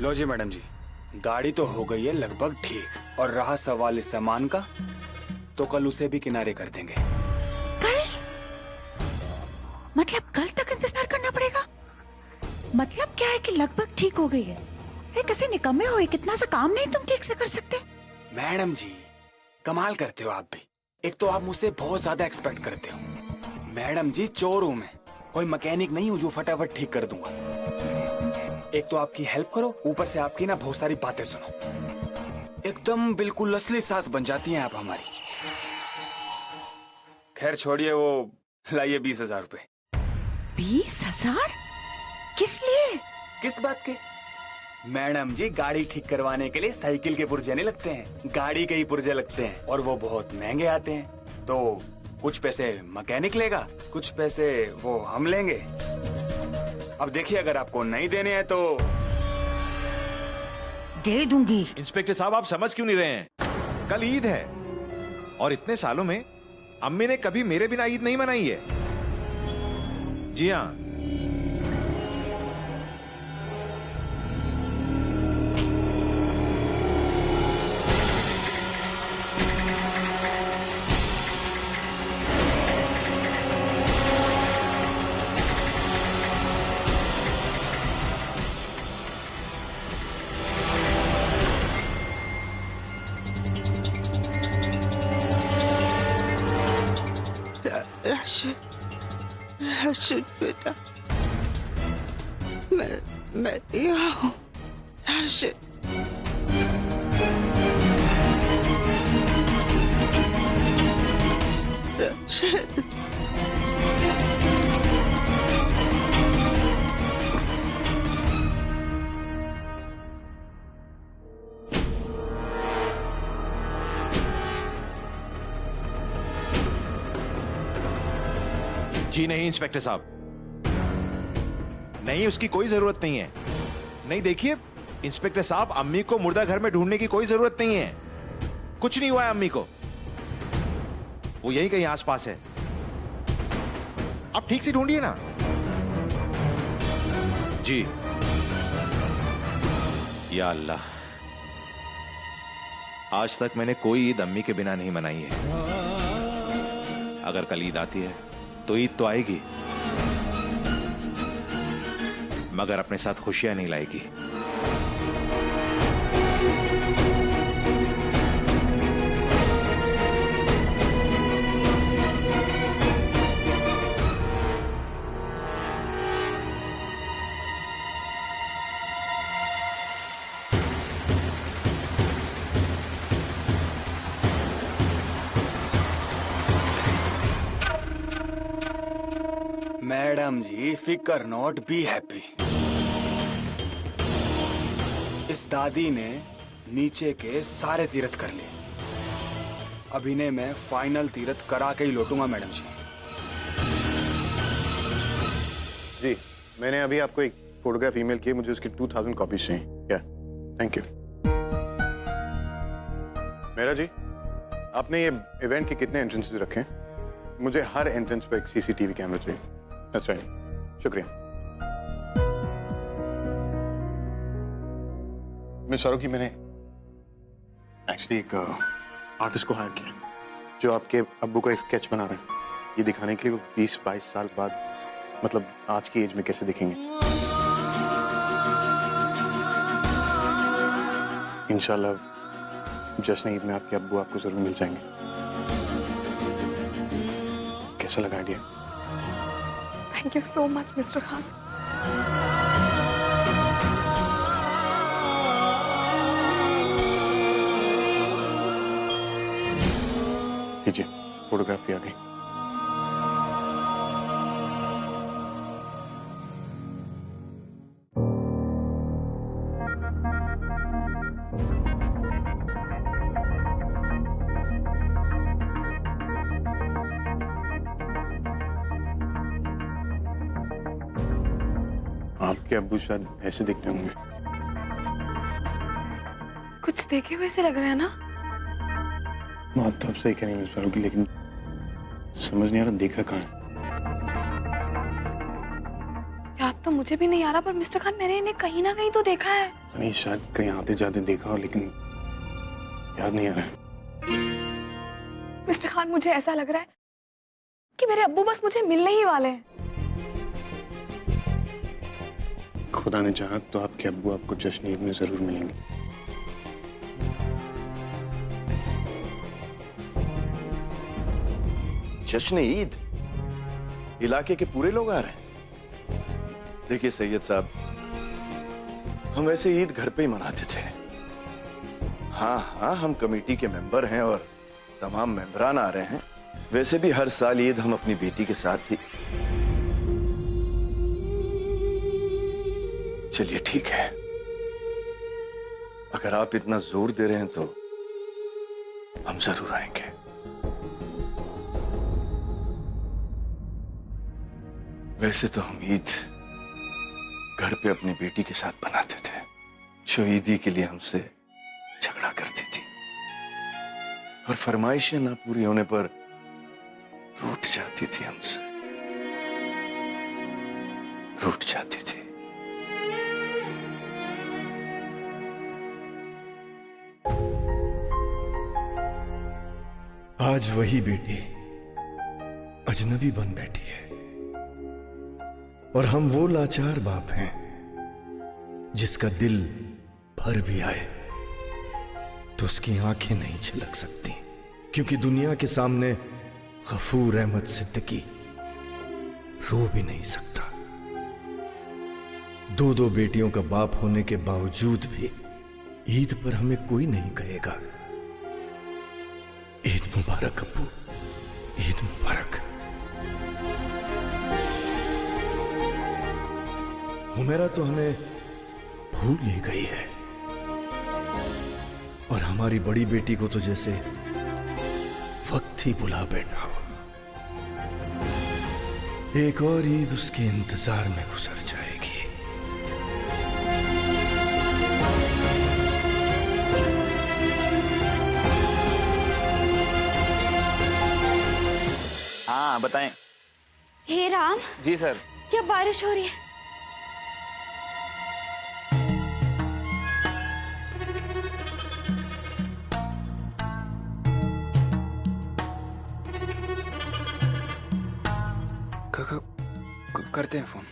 लो जी madam जी, गाड़ी तो हो गई है लगभग ठीक, और रहा सवाल इस सामान का, तो कल उसे भी किनारे कर देंगे। कल? मतलब कल तक इंतजार करना पड़ेगा? मतलब क्या है कि लगभग ठीक हो गई है? कैसे निकम्मे हो, कितना सा काम नहीं तुम ठीक से कर सकते? मैडम जी कमाल करते हो आप भी। एक तो आप मुझसे बहुत ज्यादा एक्सपेक्ट करते हो। मैडम जी चोर हूं मैं, कोई मैकेनिक नहीं हूं जो फटाफट ठीक कर दूंगा। एक तो आपकी हेल्प करो, ऊपर से आपकी ना बहुत सारी बातें सुनो। एकदम बिल्कुल असली सास बन जाती हैं आप हमारी। खैर छोड़िए, वो लाइए 20,000 रुपए। 20,000? किस लिए? किस बात के? मैडम जी गाड़ी ठीक करवाने के लिए साइकिल के पुर्जे नहीं लगते हैं, गाड़ी के ही पुर्जे लगते हैं, और वो बहुत महंगे आते हैं। तो कुछ पैसे मैकेनिक लेगा, कुछ पैसे वो हम लेंगे। अब देखिए, अगर आपको नहीं देने हैं तो दे दूंगी। इंस्पेक्टर साहब, आप समझ क्यों नहीं रहे हैं? कल ईद है और इतने सालों में अम्मी ने कभी मेरे बिना ईद नहीं मनाई है। जी हाँ। राशिद, राशिद बेटा, मैं यहाँ हूँ। राशिद, राशिद, जी नहीं इंस्पेक्टर साहब, नहीं, उसकी कोई जरूरत नहीं है। नहीं देखिए इंस्पेक्टर साहब, अम्मी को मुर्दा घर में ढूंढने की कोई जरूरत नहीं है। कुछ नहीं हुआ है अम्मी को, वो यही कहीं आसपास है। आप ठीक से ढूंढिए ना। जी। या अल्लाह, आज तक मैंने कोई ईद अम्मी के बिना नहीं मनाई है। अगर कल ईद आती है तो ईद तो आएगी, मगर अपने साथ खुशियां नहीं लाएगी। मैडम जी फिकर नॉट, बी हैप्पी। इस दादी ने नीचे के सारे तीर्थ कर लिए, अब इन्हें मैं फाइनल तीर्थ करा के ही लौटूंगा। मैडम जी जी, मैंने अभी आपको एक फोटोग्राफ ईमेल की है, मुझे उसकी 2000 कॉपीज चाहिए। क्या? Thank you. मेरा जी, आपने ये इवेंट के कितने एंट्रेंसेस रखे हैं? मुझे हर एंट्रेंस पर एक सीसीटीवी कैमरा चाहिए। That's right. शुक्रिया। मिस शाहरुखी, मैंने एक्चुअली एक आर्टिस्ट को हायर किया जो आपके अब्बू का एक स्केच बना रहे हैं, ये दिखाने के लिए वो 20-22 साल बाद, मतलब आज की एज में कैसे दिखेंगे। इंशाल्लाह जश्न ईद में आपके अब्बू आपको जरूर मिल जाएंगे। कैसा लगा idea? Thank you so much, Mr. Khan. लीजिए, फोटोग्राफ भी आ गई। आपके अब्बू शायद ऐसे दिखते होंगे। कुछ देखे हुए से लग रहा है ना? बात तो आप सही कह रही मिस फारूकी, लेकिन समझ नहीं आ रहा देखा कहाँ है। याद तो मुझे भी नहीं आ रहा, पर मिस्टर खान मैंने इन्हें कहीं ना कहीं तो देखा है। नहीं, शायद कहीं आते जाते देखा हो, लेकिन याद नहीं आ रहा है। मिस्टर खान मुझे ऐसा लग रहा है कि मेरे अब्बू बस मुझे मिलने ही वाले हैं। खुदा ने चाहा तो आपके अब्बू आपको जश्न ईद में जरूर मिलेंगे। जश्न ईद? इलाके के पूरे लोग आ रहे हैं? देखिए सैयद साहब, हम वैसे ईद घर पे ही मनाते थे। हाँ हाँ, हम कमेटी के मेंबर हैं और तमाम मेंबरान आ रहे हैं। वैसे भी हर साल ईद हम अपनी बेटी के साथ ही। चलिए ठीक है, अगर आप इतना जोर दे रहे हैं तो हम जरूर आएंगे। वैसे तो हम ईद घर पे अपनी बेटी के साथ बनाते थे, जो ईदी के लिए हमसे झगड़ा करती थी और फरमाइशें ना पूरी होने पर रूठ जाती थी, हमसे रूठ जाती थी। आज वही बेटी अजनबी बन बैठी है और हम वो लाचार बाप हैं जिसका दिल भर भी आए तो उसकी आंखें नहीं झलक सकती, क्योंकि दुनिया के सामने गफूर अहमद सिद्दीकी रो भी नहीं सकता। दो दो बेटियों का बाप होने के बावजूद भी ईद पर हमें कोई नहीं कहेगा ईद मुबारक अब्बू, ईद मुबारक। हुमैरा तो हमें भूल ही गई है और हमारी बड़ी बेटी को तो जैसे वक्त ही बुला बैठा हो। एक और ईद उसके इंतजार में गुजर जाएगी। हाँ बताएं। हे राम, जी सर। क्या बारिश हो रही है? करते हैं फोन।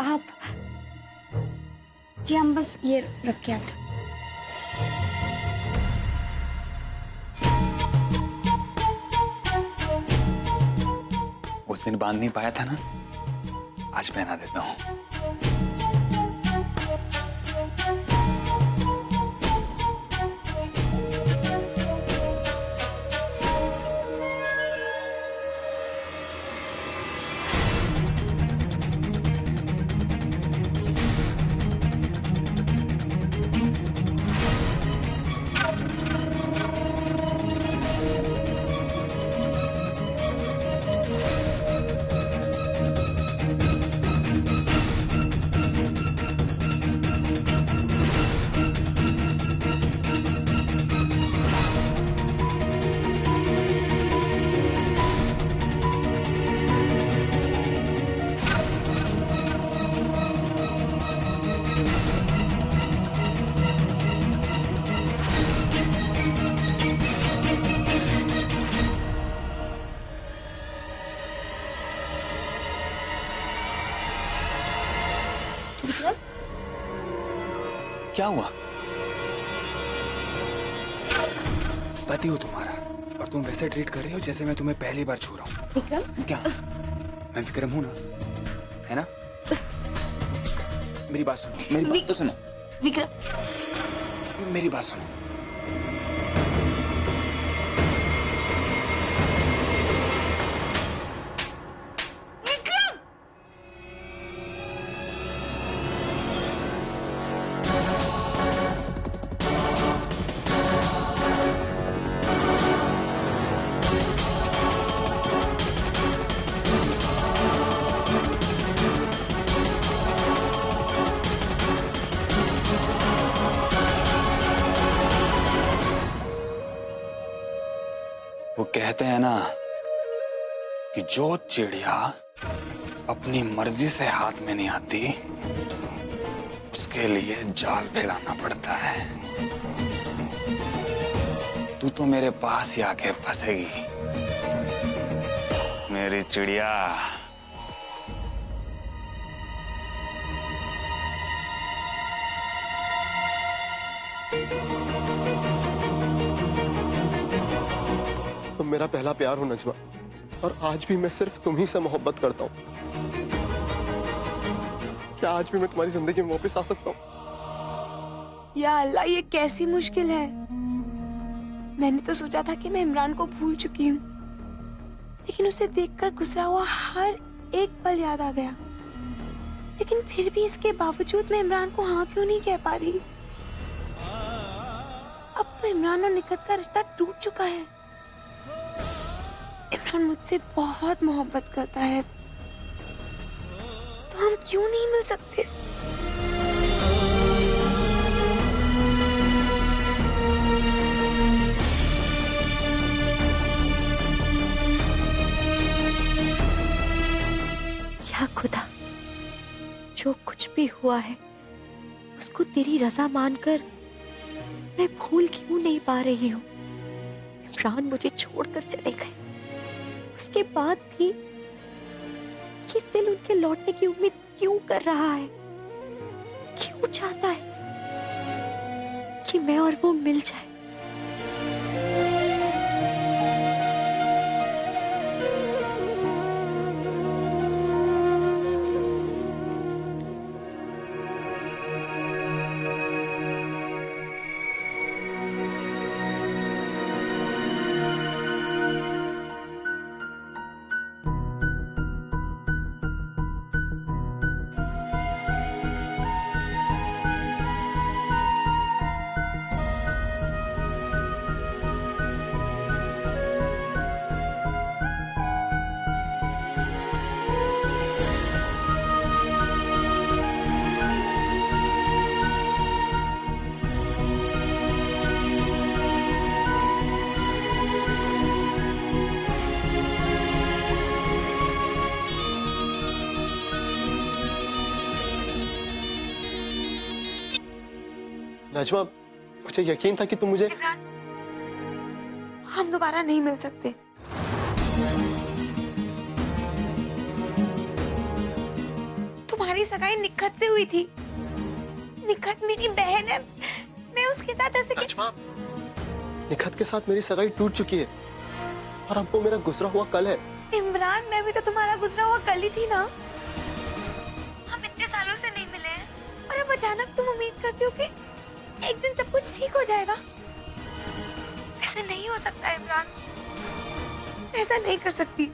आप जी, हम बस ये रख के आते। उस दिन बांध नहीं पाया था ना, आज पहना देता हूँ। क्या हुआ? पति हो तुम्हारा और तुम वैसे ट्रीट कर रही हो जैसे मैं तुम्हें पहली बार छू रहा हूँ। विक्रम, क्या मैं विक्रम हूँ ना, है ना? मेरी बात सुनो, मेरी बात तो सुनो। विक्रम, मेरी बात सुनो। वो कहते हैं ना कि जो चिड़िया अपनी मर्जी से हाथ में नहीं आती उसके लिए जाल फैलाना पड़ता है। तू तो मेरे पास ही आके फंसेगी मेरी चिड़िया। तुम मेरा पहला प्यार हो नजमा, और आज भी मैं सिर्फ तुम ही से मोहब्बत करता हूँ। क्या आज भी मैं तुम्हारी जिंदगी में वापस आ सकता हूँ? या अल्लाह, ये कैसी मुश्किल है। मैंने तो सोचा था कि मैं इमरान को भूल चुकी हूँ, लेकिन उसे देखकर गुजरा हुआ हर एक पल याद आ गया। लेकिन फिर भी इसके बावजूद मैं इमरान को हाँ क्यों नहीं कह पा रही। अब तो इमरान और निखत का रिश्ता टूट चुका है। इमरान मुझसे बहुत मोहब्बत करता है, तो हम क्यों नहीं मिल सकते? या खुदा, जो कुछ भी हुआ है उसको तेरी रजा मानकर मैं भूल क्यों नहीं पा रही हूँ। इमरान मुझे छोड़कर चले गए, उसके बाद भी ये दिल उनके लौटने की उम्मीद क्यों कर रहा है? क्यों चाहता है कि मैं और वो मिल जाए? नजमा, मुझे यकीन था कि तुम मुझे। इमरान, हम दोबारा नहीं मिल सकते। तुम्हारी सगाई निखत से हुई थी। निखत मेरी बहन है, मैं उसके साथ ऐसे नजमा, निखत के साथ मेरी सगाई टूट चुकी है और अब वो मेरा गुजरा हुआ कल है। इमरान, मैं भी तो तुम्हारा गुजरा हुआ कल ही थी ना। हम इतने सालों से नहीं मिले हैं और अब अचानक तुम उम्मीद करते हो कि एक दिन सब कुछ ठीक हो जाएगा। ऐसा नहीं हो सकता इमरान, ऐसा नहीं कर सकती।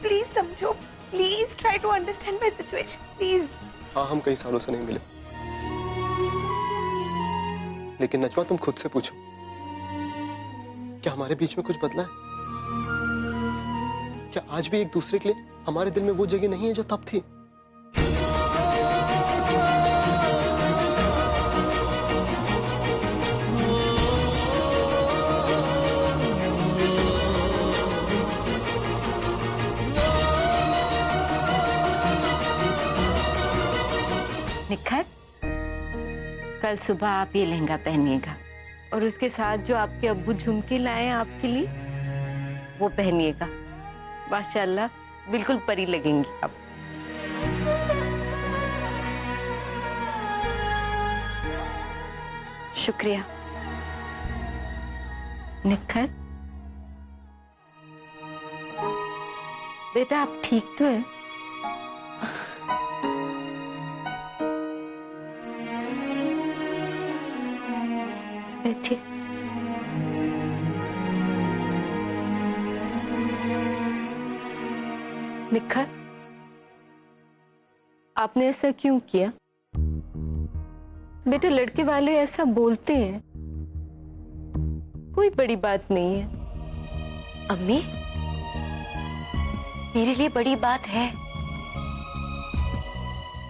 प्लीज समझो, please try to understand my situation, please. हाँ, हम कई सालों से नहीं मिले, लेकिन नजमा तुम खुद से पूछो, क्या हमारे बीच में कुछ बदला है? क्या आज भी एक दूसरे के लिए हमारे दिल में वो जगह नहीं है जो तब थी? निखत, कल सुबह आप ये लहंगा पहनिएगा और उसके साथ जो आपके अब्बू झुमके लाए हैं आपके लिए वो पहनिएगा। माशाल्लाह, बिल्कुल परी लगेंगी आप। शुक्रिया। निखत, बेटा आप ठीक तो है? बैठिए। निखत, आपने ऐसा क्यों किया? बेटा, लड़के वाले ऐसा बोलते हैं, कोई बड़ी बात नहीं है। अम्मी, मेरे लिए बड़ी बात है।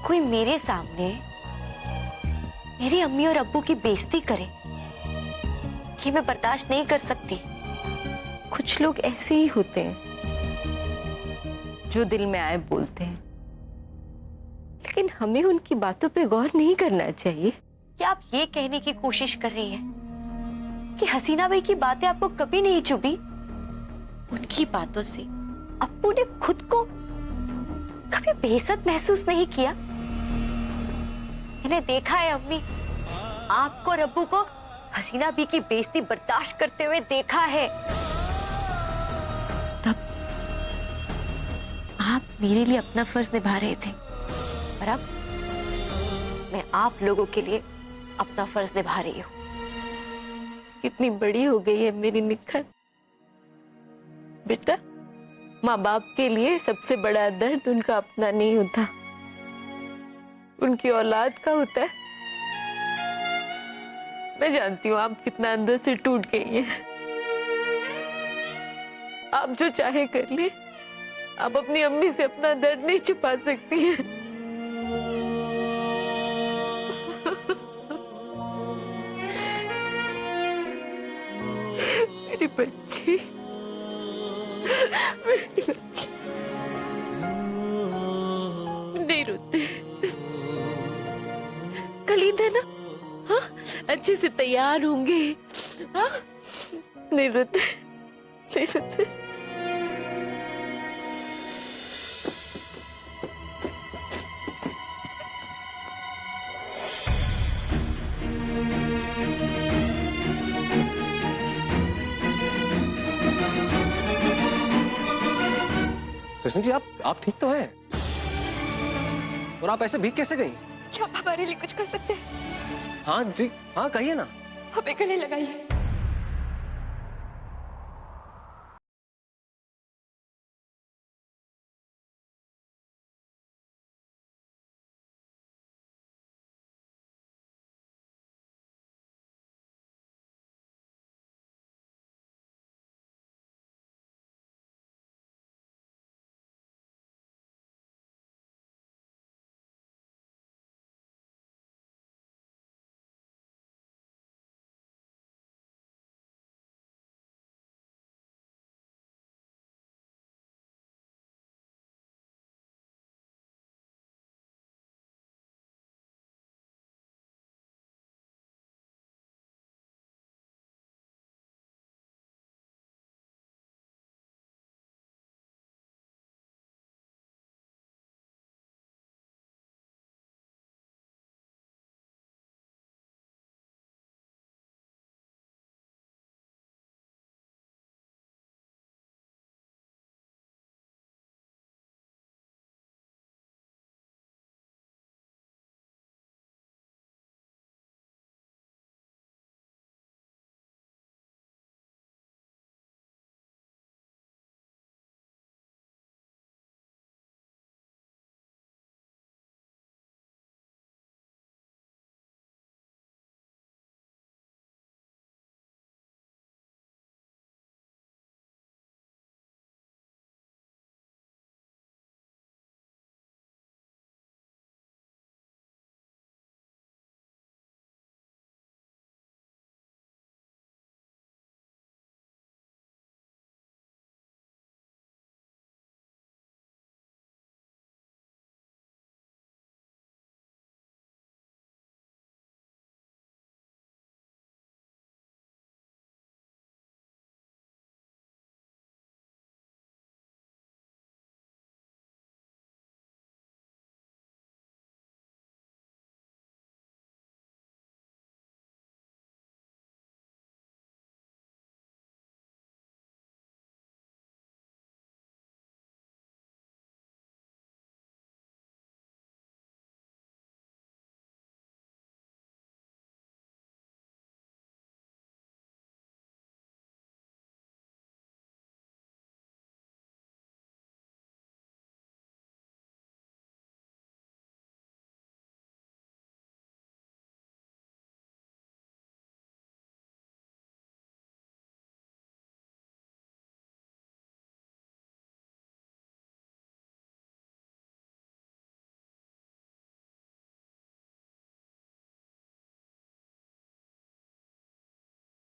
कोई मेरे सामने मेरी अम्मी और अब्बू की बेइज्जती करे, ये मैं बर्दाश्त नहीं कर सकती। कुछ लोग ऐसे ही होते हैं, जो दिल में आए बोलते हैं, लेकिन हमें उनकी बातों पे गौर नहीं करना चाहिए। क्या आप ये कहने की कोशिश कर रही हैं कि हसीना भाई की बातें आपको कभी नहीं चुभी? उनकी बातों से अप्पू ने खुद को कभी बेइज्जत महसूस नहीं किया? मैंने देखा है अम्मी, आपको और अब्बू को हसीना भी की बेइज्जती बर्दाश्त करते हुए देखा है। तब आप मेरे लिए अपना फर्ज निभा रहे थे, और अब मैं आप लोगों के लिए अपना फर्ज निभा रही हूँ। कितनी बड़ी हो गई है मेरी निखत। बेटा, माँ बाप के लिए सबसे बड़ा दर्द उनका अपना नहीं होता, उनकी औलाद का होता है। मैं जानती हूँ आप कितना अंदर से टूट गई हैं। आप जो चाहे कर ले, आप अपनी अम्मी से अपना दर्द नहीं छुपा सकती हैं। मेरी बच्ची, मेरी बच्ची, नहीं रोते। कल ईद है ना? हाँ, अच्छे से तैयार होंगे। हाँ, नहीं रोते, नहीं रोते। कृष्ण जी, आप ठीक तो हैं? और आप ऐसे भीग कैसे गई? क्या आप हमारे लिए कुछ कर सकते हैं? हाँ जी, हाँ कहिए ना। हमें गले लगाइए।